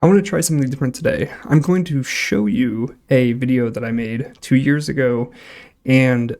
I want to try something different today. I'm going to show you a video that I made 2 years ago and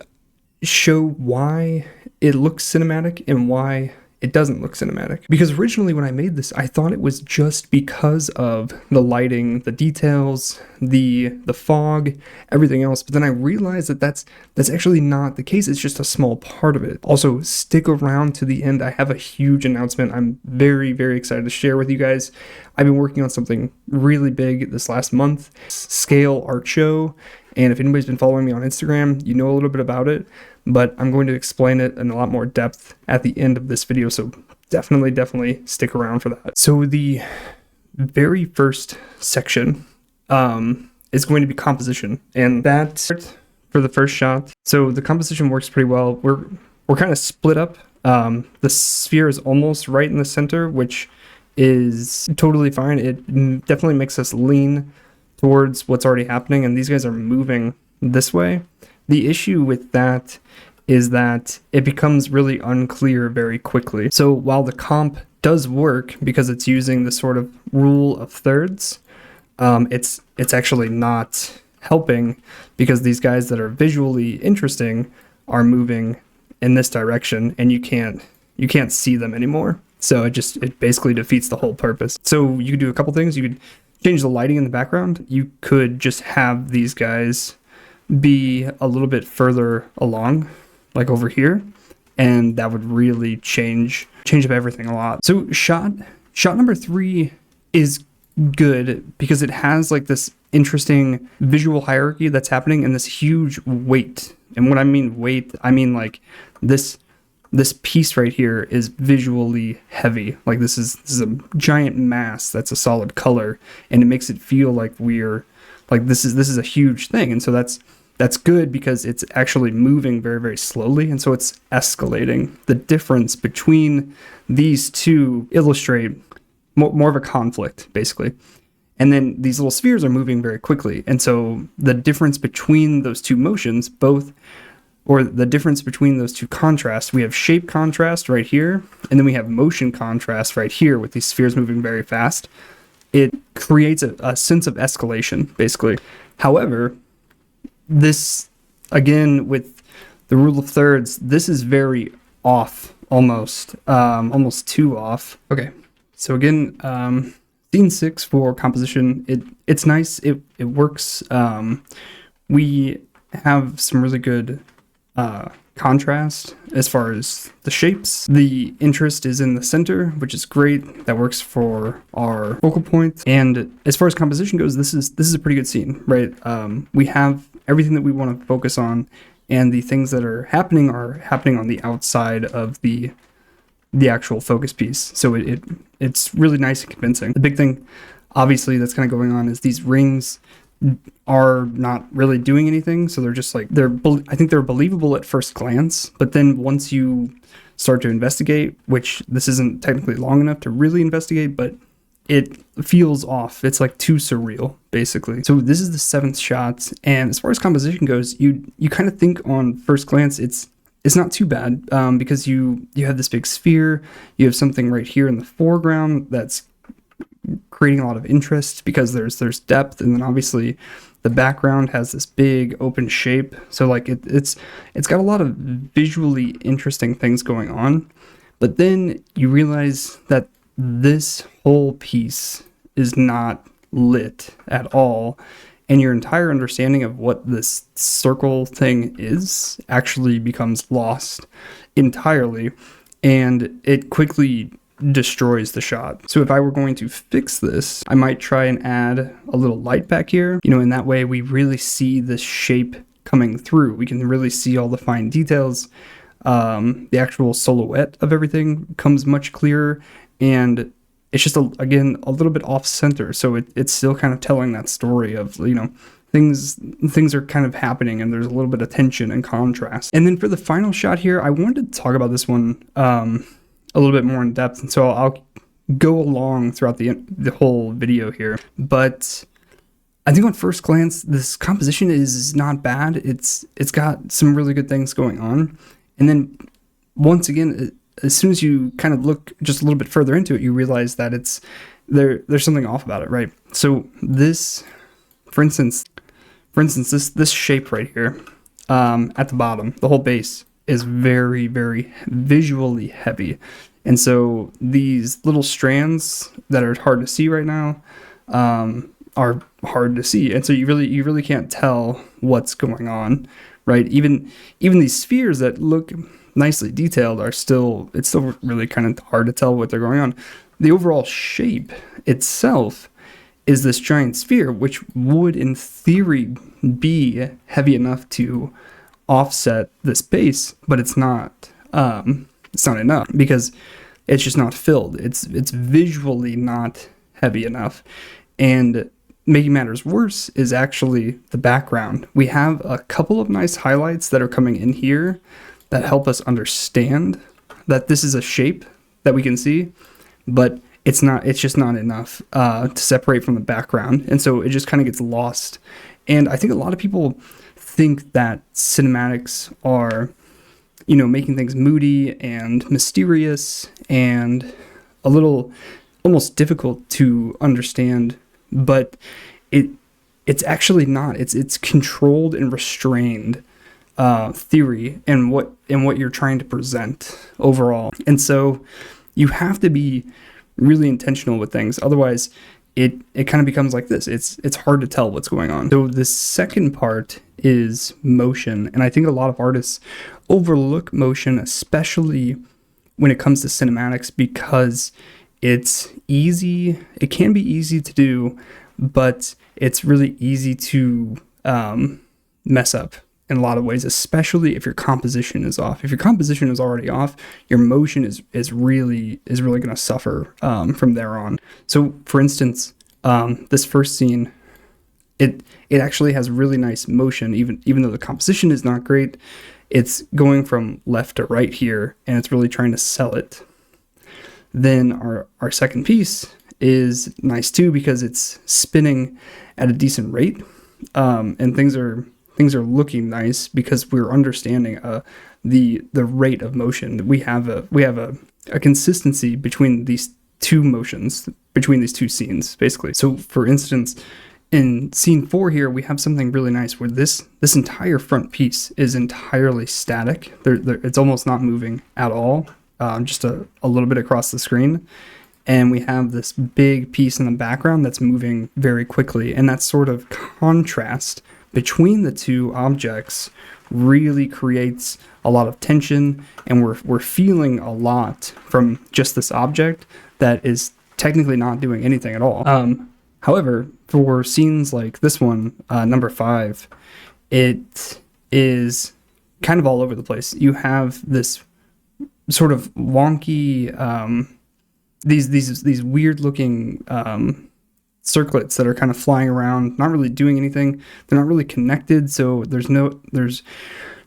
show why it looks cinematic and why it doesn't look cinematic. Because originally when I made this, I thought it was just because of the lighting, the details, the fog, everything else. But then I realized that that's actually not the case. It's just a small part of it. Also, stick around to the end. I have a huge announcement I'm very, very excited to share with you guys. I've been working on something really big this last month, scale art show. And if anybody's been following me on Instagram, you know a little bit about it, but I'm going to explain it in a lot more depth at the end of this video. So definitely stick around for that. So the very first section is going to be composition, and that's for the first shot. So the composition works pretty well. We're kind of split up. The sphere is almost right in the center, which is totally fine. It definitely makes us lean towards what's already happening, and these guys are moving this way. The issue with that is that it becomes really unclear very quickly. So while the comp does work because it's using the sort of rule of thirds, it's actually not helping because these guys that are visually interesting are moving in this direction, and you can't see them anymore. So it basically defeats the whole purpose. So you could do a couple things. You could change the lighting in the background. You could just have these guys be a little bit further along, like over here, and that would really change up everything a lot. So shot number 3 is good because it has like this interesting visual hierarchy that's happening and this huge weight. And when I mean weight, I mean like this piece right here is visually heavy. Like this is a giant mass that's a solid color, and it makes it feel like we're like this is a huge thing. And so that's good because it's actually moving very, very slowly, and so it's escalating. The difference between these two illustrate more of a conflict, basically. And then these little spheres are moving very quickly, and so the difference between those two motions, the difference between those two contrasts, we have shape contrast right here, and then we have motion contrast right here with these spheres moving very fast. It creates a sense of escalation, basically. However, this, again, with the rule of thirds, this is very off, almost too off. Okay, so again, scene 6 for composition, it's nice, it works. We have some really good contrast as far as the shapes. The interest is in the center, which is great. That works for our focal point. And as far as composition goes, this is a pretty good scene, right? We have everything that we want to focus on, and the things that are happening on the outside of the actual focus piece. So it's really nice and convincing. The big thing, obviously, that's kind of going on is these rings are not really doing anything. So they're just like, I think they're believable at first glance, but then once you start to investigate, which this isn't technically long enough to really investigate, but it feels off. It's like too surreal, basically. So this is the 7th shot, and as far as composition goes, you kind of think on first glance it's not too bad, because you have this big sphere, you have something right here in the foreground that's creating a lot of interest because there's depth, and then obviously the background has this big open shape, so like it's got a lot of visually interesting things going on. But then you realize that this whole piece is not lit at all, and your entire understanding of what this circle thing is actually becomes lost entirely, and it quickly destroys the shot. So if I were going to fix this, I might try and add a little light back here, in that way we really see this shape coming through. We can really see all the fine details. The actual silhouette of everything comes much clearer, and it's just again a little bit off center, so it's still kind of telling that story of things are kind of happening, and there's a little bit of tension and contrast. And then for the final shot here, I wanted to talk about this one a little bit more in depth, and so I'll go along throughout the whole video here. But I think on first glance, this composition is not bad. It's got some really good things going on, and then once again, as soon as you kind of look just a little bit further into it, you realize that there's something off about it, right? So this, for instance, this shape right here, at the bottom, the whole base is very, very visually heavy. And so these little strands that are hard to see right now, are hard to see. And so you really can't tell what's going on, right? Even these spheres that look nicely detailed it's still really kind of hard to tell what they're going on. The overall shape itself is this giant sphere, which would in theory be heavy enough to offset this base, but it's not enough because it's just not filled. It's visually not heavy enough. And making matters worse is actually the background. We have a couple of nice highlights that are coming in here that help us understand that this is a shape that we can see, but it's just not enough to separate from the background. And so it just kind of gets lost. And I think a lot of people think that cinematics are, making things moody and mysterious and a little almost difficult to understand, but it's actually not. It's controlled and restrained theory and what you're trying to present overall. And so you have to be really intentional with things. Otherwise, it kind of becomes like this. It's hard to tell what's going on. So the second part is motion. And I think a lot of artists overlook motion, especially when it comes to cinematics, because it's easy. It can be easy to do, but it's really easy to mess up in a lot of ways, especially if your composition is off. If your composition is already off, your motion is really going to suffer from there on. So, for instance, this first scene, it actually has really nice motion, even though the composition is not great. It's going from left to right here, and it's really trying to sell it. Then our second piece is nice too because it's spinning at a decent rate, and things are looking nice because we're understanding the rate of motion. We have a consistency between these two motions, between these two scenes, basically. So, for instance, in scene 4 here, we have something really nice where this entire front piece is entirely static. It's almost not moving at all, just a little bit across the screen. And we have this big piece in the background that's moving very quickly. And that sort of contrast between the two objects really creates a lot of tension, and we're feeling a lot from just this object that is technically not doing anything at all. However, for scenes like this one, number 5, it is kind of all over the place. You have this sort of wonky, these weird looking circlets that are kind of flying around, not really doing anything. They're not really connected, so there's no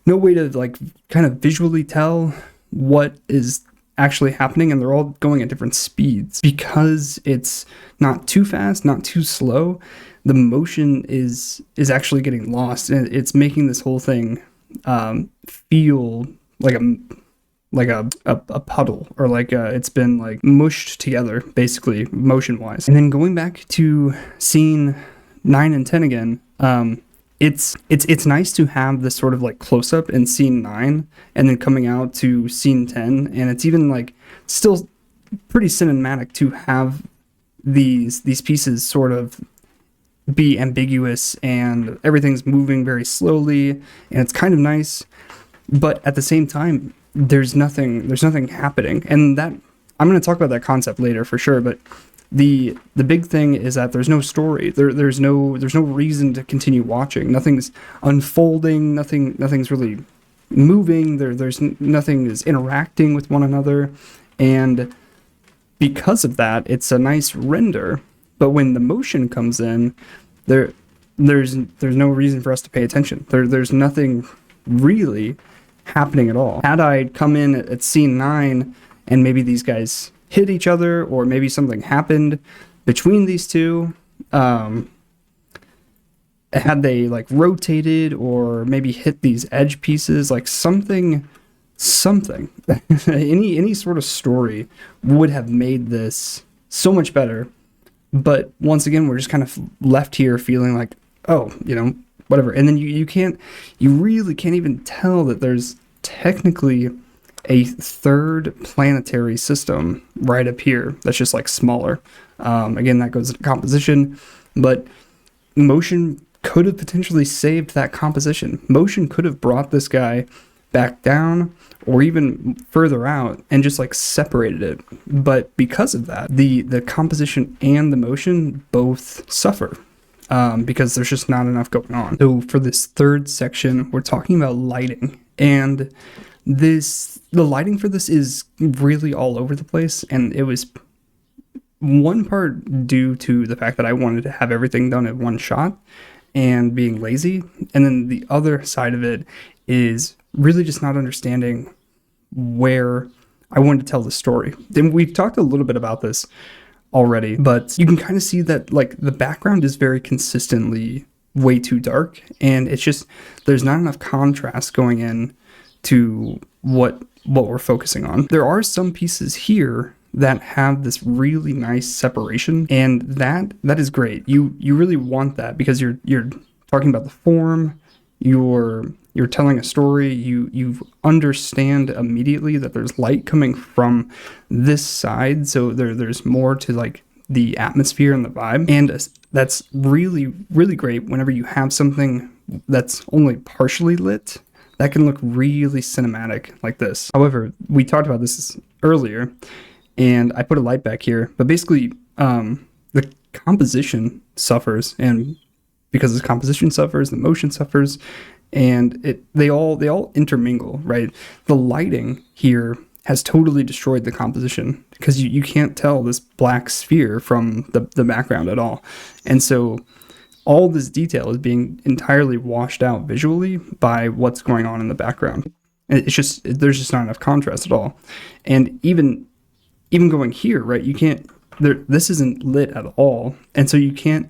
way to like kind of visually tell what is actually happening, and they're all going at different speeds. Because it's not too fast, not too slow, the motion is actually getting lost, and it's making this whole thing feel like a puddle, or like it's been like mushed together, basically, motion wise. And then going back to scene 9 and 10 again, it's nice to have this sort of like close up in scene 9 and then coming out to scene 10, and it's even like still pretty cinematic to have these pieces sort of be ambiguous and everything's moving very slowly, and it's kind of nice, but at the same time there's nothing happening. And that, I'm going to talk about that concept later for sure, but the big thing is that there's no story. There's no reason to continue watching. Nothing's unfolding, nothing's really moving. There's nothing is interacting with one another, and because of that, it's a nice render. But when the motion comes in, there's no reason for us to pay attention. There's nothing really happening at all. Had I come in at scene 9 and maybe these guys hit each other, or maybe something happened between these two, had they like rotated or maybe hit these edge pieces, like something any sort of story would have made this so much better. But once again, we're just kind of left here feeling like, oh, whatever. And then you really can't even tell that there's technically a third planetary system right up here that's just like smaller. Again, that goes into composition, but motion could have potentially saved that composition. Motion could have brought this guy back down or even further out and just like separated it. But because of that, the composition and the motion both suffer. Because there's just not enough going on. So for this third section, we're talking about lighting, and the lighting for this is really all over the place, and it was one part due to the fact that I wanted to have everything done in one shot and being lazy, and then the other side of it is really just not understanding where I wanted to tell the story. Then we've talked a little bit about this already, but you can kind of see that like the background is very consistently way too dark, and it's just there's not enough contrast going in to what we're focusing on. There are some pieces here that have this really nice separation, and that is great. You really want that because you're talking about the form, you're telling a story, you understand immediately that there's light coming from this side, so there's more to like the atmosphere and the vibe, and that's really, really great whenever you have something that's only partially lit. That can look really cinematic like this. However, we talked about this earlier, and I put a light back here, but basically the composition suffers, and because the composition suffers, the motion suffers, and they all intermingle, right? The lighting here has totally destroyed the composition because you can't tell this black sphere from the background at all. And so all this detail is being entirely washed out visually by what's going on in the background. And there's just not enough contrast at all. And even going here, right, this isn't lit at all. And so you can't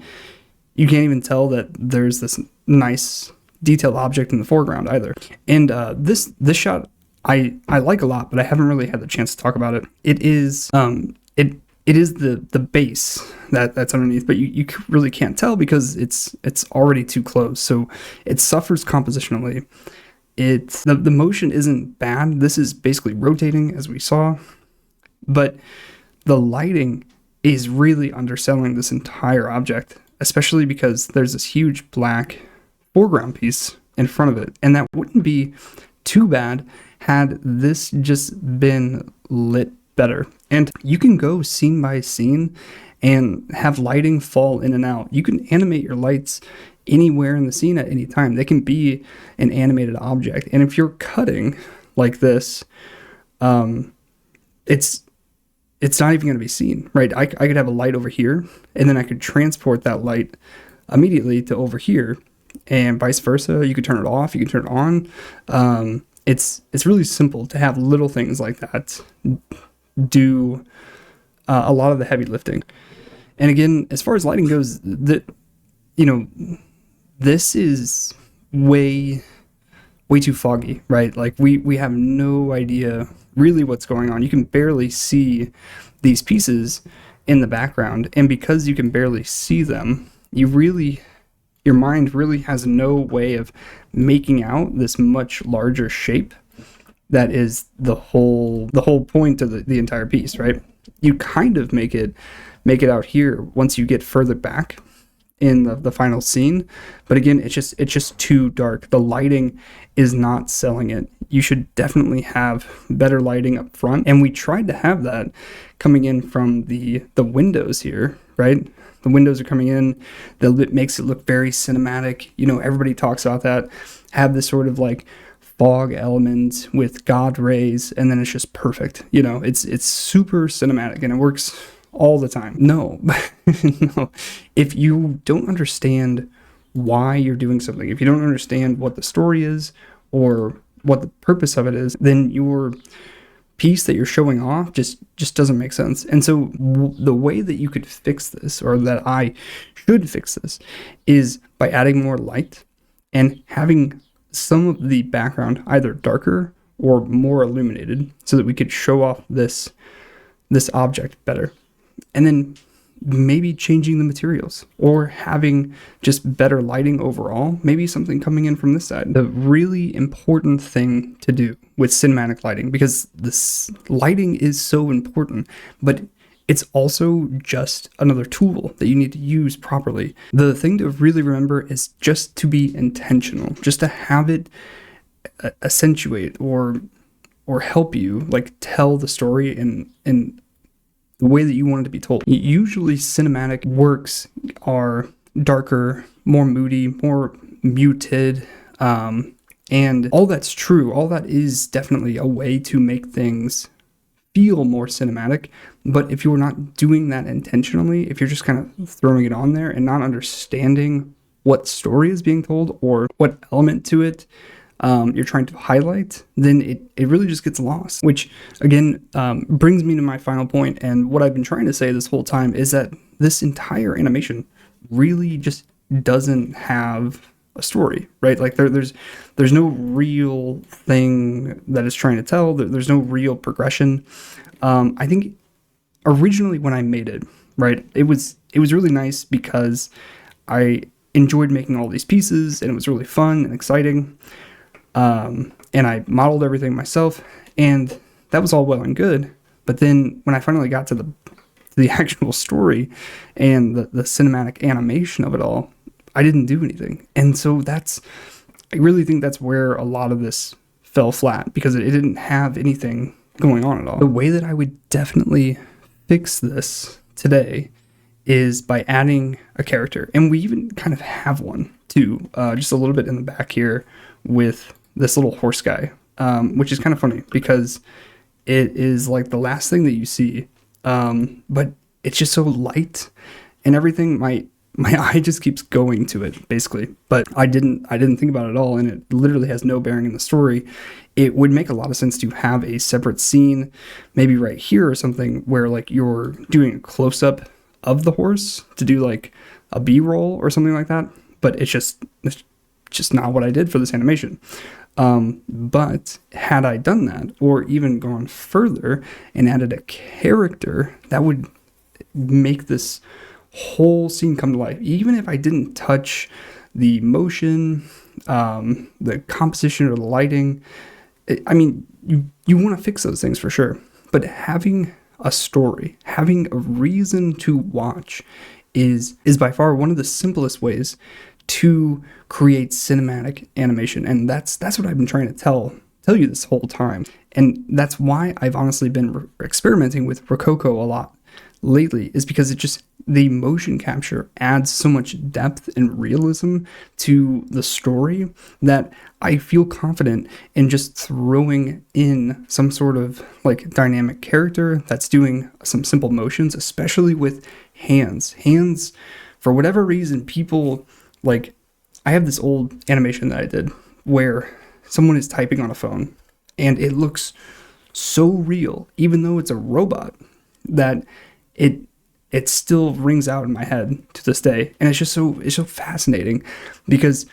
even tell that there's this nice detailed object in the foreground either. And this shot I like a lot, but I haven't really had the chance to talk about it. It is it is the base that's underneath, but you really can't tell because it's already too close. So it suffers compositionally. The motion isn't bad. This is basically rotating as we saw, but the lighting is really underselling this entire object, especially because there's this huge black foreground piece in front of it, and that wouldn't be too bad had this just been lit better. And you can go scene by scene and have lighting fall in and out. You can animate your lights anywhere in the scene at any time. They can be an animated object. And if you're cutting like this, it's not even going to be seen, right? I could have a light over here, and then I could transport that light immediately to over here, and vice versa. You could turn it off, you could turn it on. It's really simple to have little things like that do a lot of the heavy lifting. And again, as far as lighting goes, this is way too foggy, right? Like we have no idea really what's going on. You can barely see these pieces in the background, and because you can barely see them, your mind really has no way of making out this much larger shape that is the whole point of the entire piece, right? You kind of make it out here once you get further back in the final scene, but again, it's just too dark. The lighting is not selling it. You should definitely have better lighting up front, and we tried to have that coming in from the windows here, right? The windows are coming in, that makes it look very cinematic. Everybody talks about that. Have this sort of like fog element with God rays, and then it's just perfect. It's super cinematic, and it works all the time. No, no. If you don't understand why you're doing something, if you don't understand what the story is or what the purpose of it is, then your piece that you're showing off just doesn't make sense. And so the way that you could fix this, or that I should fix this, is by adding more light and having some of the background either darker or more illuminated so that we could show off this object better. And then maybe changing the materials or having just better lighting overall, maybe something coming in from this side. The really important thing to do with cinematic lighting, because this lighting is so important, but it's also just another tool that you need to use properly. The thing to really remember is just to be intentional, just to have it accentuate or help you like tell the story in the way that you want it to be told. Usually cinematic works are darker, more moody, more muted, and all that's true. All that is definitely a way to make things feel more cinematic. But if you're not doing that intentionally, if you're just kind of throwing it on there and not understanding what story is being told or what element to it you're trying to highlight, then it really just gets lost. Which again brings me to my final point, and what I've been trying to say this whole time is that this entire animation really just doesn't have a story, right? Like there's no real thing that it's trying to tell. There's no real progression. I think originally when I made it, right, it was really nice because I enjoyed making all these pieces and it was really fun and exciting. And I modeled everything myself, and that was all well and good. But then when I finally got to the actual story and the cinematic animation of it all, I didn't do anything. And so I really think that's where a lot of this fell flat, because it didn't have anything going on at all. The way that I would definitely fix this today is by adding a character. And we even kind of have one too, just a little bit in the back here with this little horse guy, which is kind of funny because it is like the last thing that you see, but it's just so light and everything. My eye just keeps going to it basically, but I didn't think about it at all, and it literally has no bearing in the story. It would make a lot of sense to have a separate scene, maybe right here or something, where like you're doing a close-up of the horse to do like a B-roll or something like that, but it's just not what I did for this animation. But had I done that, or even gone further and added a character, that would make this whole scene come to life. Even if I didn't touch the motion, the composition or the lighting, I mean, you want to fix those things for sure. But having a story, having a reason to watch is by far one of the simplest ways to create cinematic animation. And that's what I've been trying to tell you this whole time. And that's why I've honestly been experimenting with Rokoko a lot lately, is because the motion capture adds so much depth and realism to the story that I feel confident in just throwing in some sort of like dynamic character that's doing some simple motions, especially with hands. Hands, for whatever reason, people like, I have this old animation that I did where someone is typing on a phone and it looks so real, even though it's a robot, that it still rings out in my head to this day. And it's so fascinating because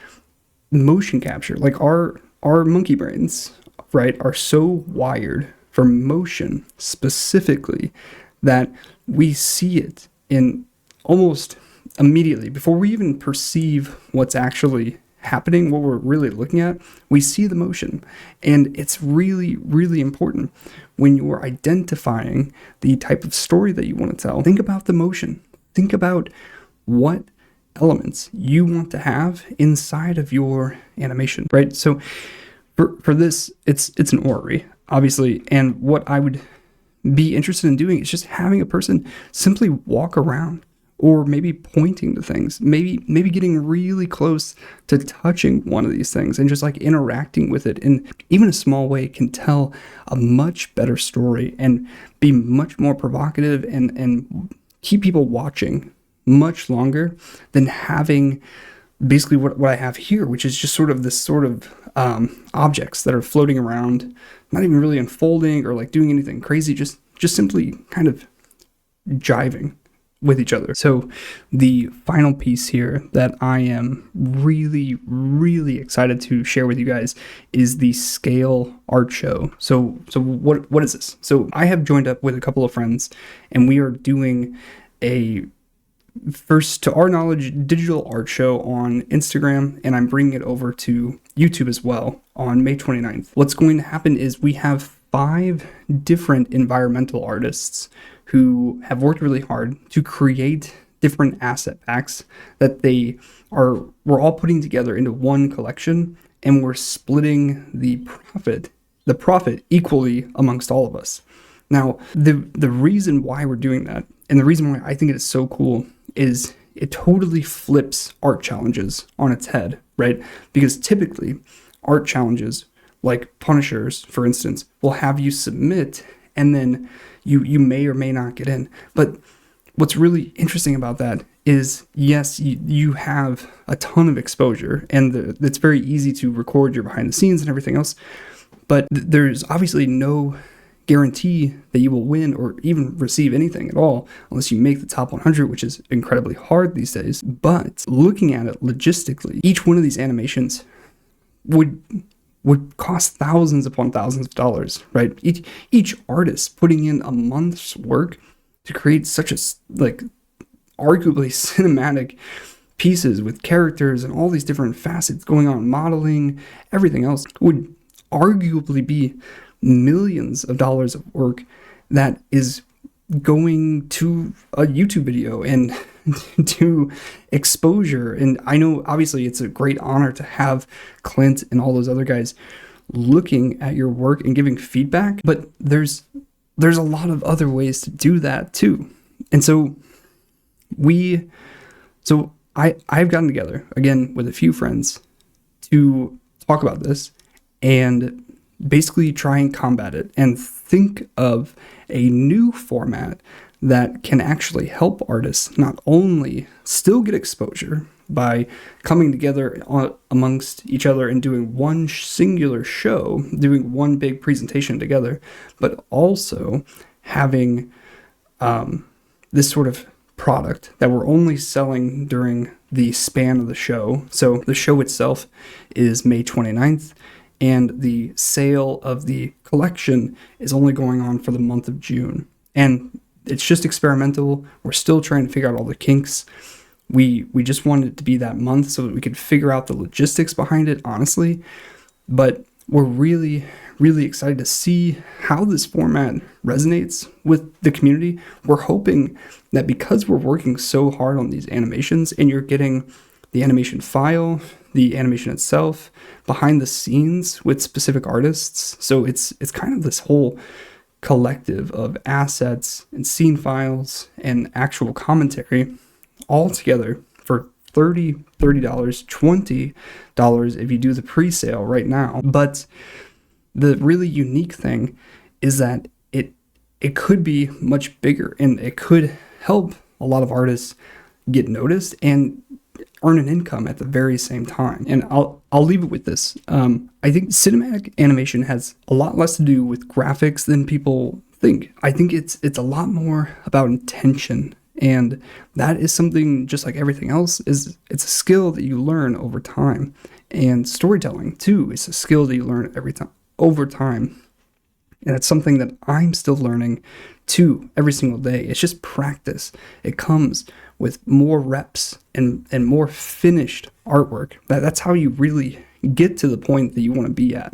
motion capture, like our monkey brains, right, are so wired for motion specifically that we see it in almost immediately before we even perceive what's actually happening, what we're really looking at. We see the motion, and it's really, really important when you're identifying the type of story that you want to tell. Think about the motion. Think about what elements you want to have inside of your animation, right? So for this, it's an orrery, obviously, and what I would be interested in doing is just having a person simply walk around, or maybe pointing to things, maybe getting really close to touching one of these things and just like interacting with it in even a small way can tell a much better story and be much more provocative and keep people watching much longer than having basically what I have here, which is just sort of this sort of objects that are floating around, not even really unfolding or like doing anything crazy, just simply kind of jiving with each other. So the final piece here that I am really, really excited to share with you guys is the scale art show. So what is this? So I have joined up with a couple of friends, and we are doing a first, to our knowledge, digital art show on Instagram, and I'm bringing it over to YouTube as well on May 29th. What's going to happen is we have 5 different environmental artists who have worked really hard to create different asset packs that we're all putting together into one collection, and we're splitting the profit equally amongst all of us. Now, the reason why we're doing that, and the reason why I think it is so cool, is it totally flips art challenges on its head, right? Because typically, art challenges, like Punishers, for instance, will have you submit, and then you may or may not get in. But what's really interesting about that is, yes, you have a ton of exposure, and it's very easy to record your behind the scenes and everything else, but there's obviously no guarantee that you will win or even receive anything at all unless you make the top 100, which is incredibly hard these days. But looking at it logistically, each one of these animations would cost thousands upon thousands of dollars, right? Each artist putting in a month's work to create such a, like, arguably cinematic pieces with characters and all these different facets going on, modeling, everything else, would arguably be millions of dollars of work that is going to a YouTube video and to exposure. And I know obviously it's a great honor to have Clint and all those other guys looking at your work and giving feedback, but there's a lot of other ways to do that too. And so I've gotten together again with a few friends to talk about this and basically try and combat it and think of a new format that can actually help artists not only still get exposure by coming together amongst each other and doing one singular show, doing one big presentation together, but also having this sort of product that we're only selling during the span of the show. So the show itself is May 29th. And the sale of the collection is only going on for the month of June. And it's just experimental. We're still trying to figure out all the kinks. We just wanted it to be that month so that we could figure out the logistics behind it, honestly. But we're really, really excited to see how this format resonates with the community. We're hoping that because we're working so hard on these animations, and you're getting the animation file, the animation itself, behind the scenes with specific artists. So it's kind of this whole collective of assets and scene files and actual commentary all together for $30, $20 if you do the pre-sale right now. But the really unique thing is that it could be much bigger, and it could help a lot of artists get noticed and earn an income at the very same time. And I'll leave it with this. I think cinematic animation has a lot less to do with graphics than people think. I think it's a lot more about intention, and that is something, just like everything else, it's a skill that you learn over time. And storytelling too is a skill that you learn over time. And it's something that I'm still learning too every single day. It's just practice. It comes with more reps and more finished artwork. That's how you really get to the point that you want to be at.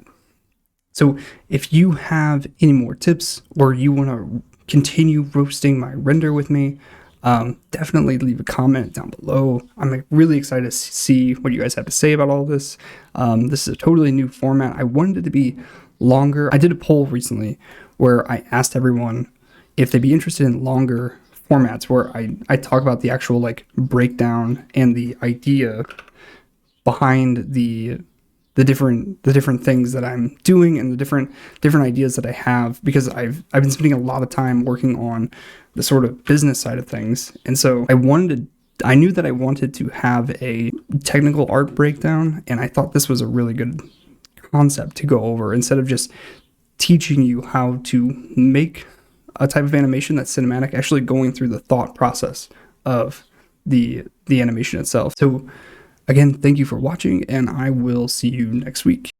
So if you have any more tips, or you want to continue roasting my render with me, definitely leave a comment down below. I'm really excited to see what you guys have to say about all this. This is a totally new format. I wanted it to be longer. I did a poll recently where I asked everyone if they'd be interested in longer formats where I talk about the actual like breakdown and the idea behind the different things that I'm doing and the different ideas that I have, because I've been spending a lot of time working on the sort of business side of things. And so I knew that I wanted to have a technical art breakdown, and I thought this was a really good concept to go over instead of just teaching you how to make a type of animation that's cinematic, actually going through the thought process of the animation itself. So again, thank you for watching, and I will see you next week.